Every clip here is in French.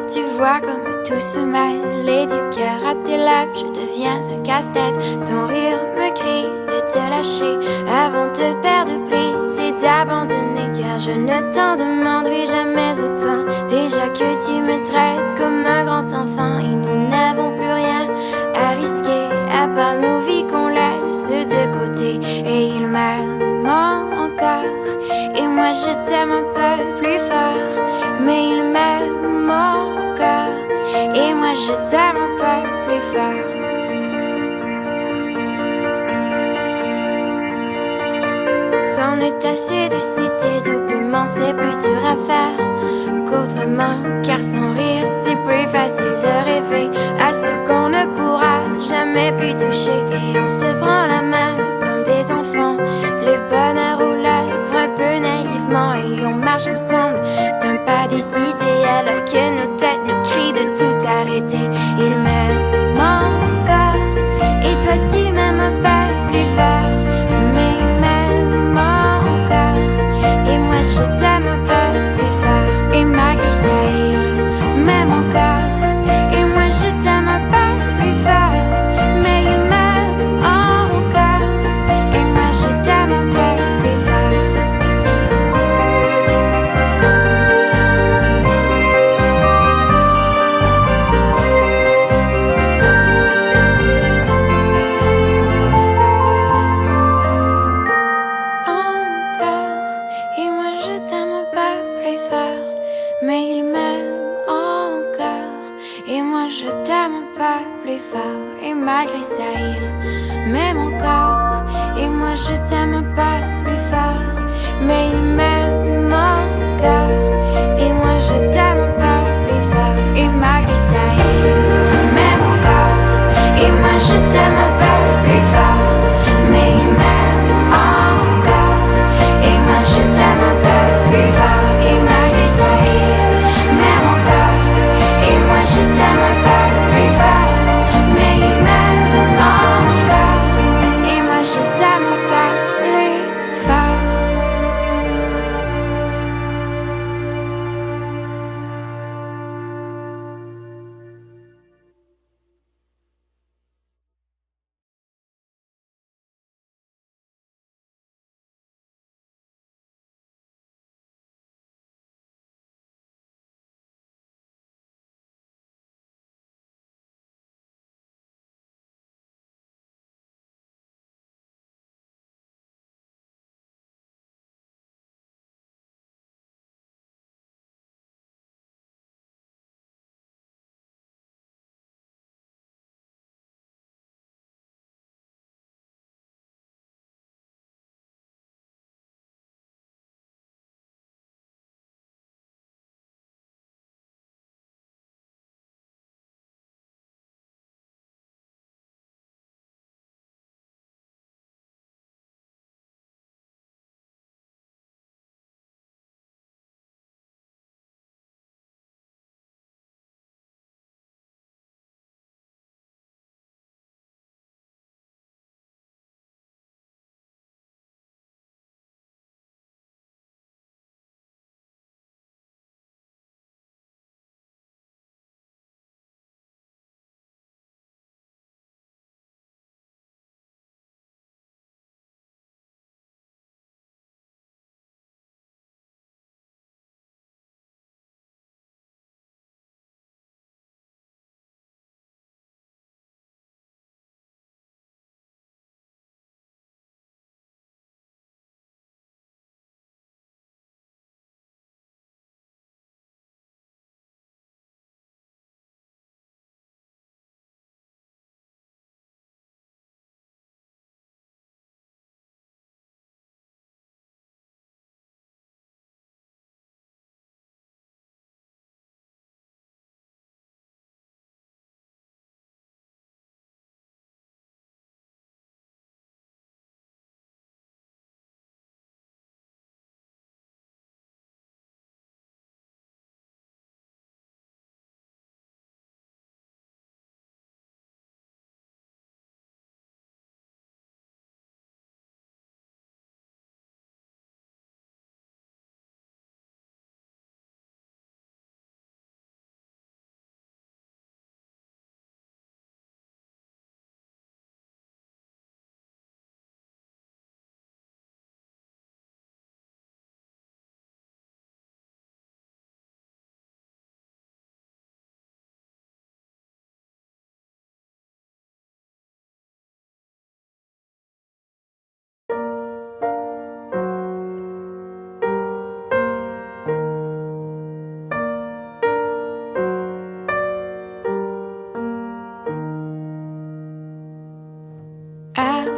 tu vois comme tout se mêle et du cœur à tes lèvres, je deviens un casse-tête. Ton rire me crie de te lâcher avant de perdre prise et d'abandonner, car je ne t'en demanderai jamais autant. Déjà que tu me traites comme un grand enfant et nous n'avons plus rien à risquer à part nos vies qu'on laisse de côté. Et il m'aime encore et moi je t'aime un peu plus fort, mais il m'aime encore et moi je t'aime un peu plus fort. C'en est assez de citer doublement, c'est plus dur à faire qu'autrement, car sans rire c'est plus facile de rêver à ce qu'on ne pourra jamais plus toucher. Et on se prend la main comme des enfants, le bonheur aux lèvres un peu naïvement, et on marche ensemble d'un pas décidé alors que nos têtes nous crient de tout arrêter. Il m'aime encore et toi tu m'aimes un peu plus fort, mais il m'aime encore et moi je t'aime un peu plus fort. Et malgré ça il m'aime encore et moi je t'aime un peu plus fort, mais il m'aime encore et moi je t'aime un peu plus fort. Et moi je t'aime un peu plus fort, mais il m'aime encore et moi je t'aime un peu plus fort. Et malgré ça il m'aime encore et moi je t'aime un peu plus fort, mais il m'aime encore et moi je t'aime un peu plus fort. Et malgré ça il m'aime encore et moi je t'aime un peu plus fort, mais il m'aime encore et moi je t'aime un peu plus fort. Et malgré ça il m'aime encore et moi je t'aime un peu plus fort, mais il m'aime encore et moi je t'aime un peu plus fort.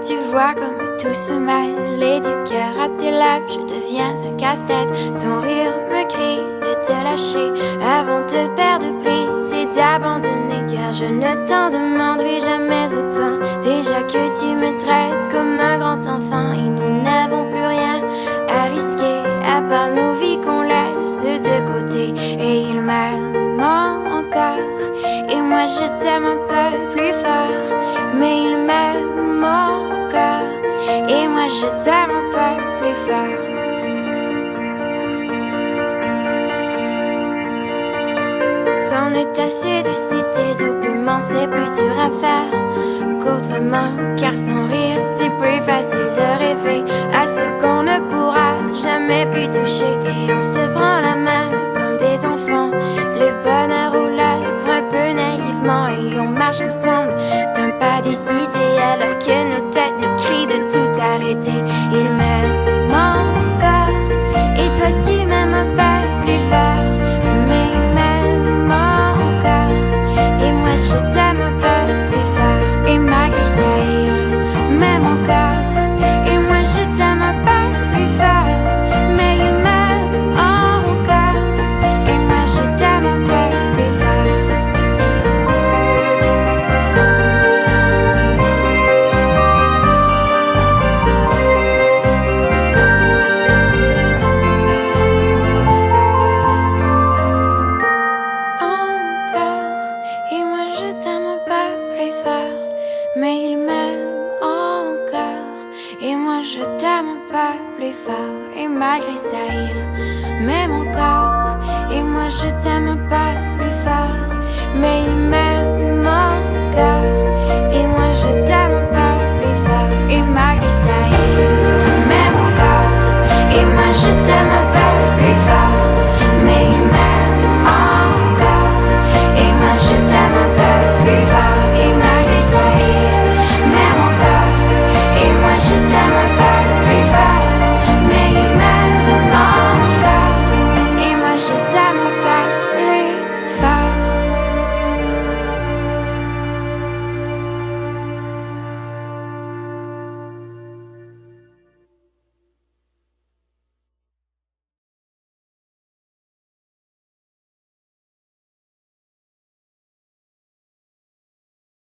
tu vois comme tout se mêle et du cœur à tes lèvres, je deviens un casse-tête. Ton rire me crie de te lâcher avant de perdre prise et d'abandonner, car je ne t'en demanderai jamais autant. Déjà que tu me traites comme un grand enfant et nous n'avons plus rien à risquer à part nos vies qu'on laisse de côté. Et il m'aime encore et moi je t'aime un peu plus fort, mais il m'aime encore et moi je t'aime un peu plus fort. C'en est assez de citer doublement, c'est plus dur à faire qu'autrement, car sans rire c'est plus facile de rêver à ce qu'on ne pourra jamais plus toucher. Et on se prend la main comme des enfants, le bonheur aux lèvres un peu naïvement, et on marche ensemble d'un pas décidé alors que nos têtes nous crient de tout arrêter. Il m'aime encore et toi tu m'aimes un peu plus fort, mais il m'aime encore et moi je t'aime un peu plus fort. Et malgré ça il m'aime encore et moi je t'aime un peu plus fort, mais il m'aime encore et moi je t'aime un peu plus fort. Et moi je t'aime un peu plus fort, mais il m'aime encore et moi je t'aime un peu plus fort. Et malgré ça il m'aime encore et moi je t'aime un peu plus fort, mais il m'aime encore et moi je t'aime un peu plus fort. Et malgré ça il m'aime encore et moi je t'aime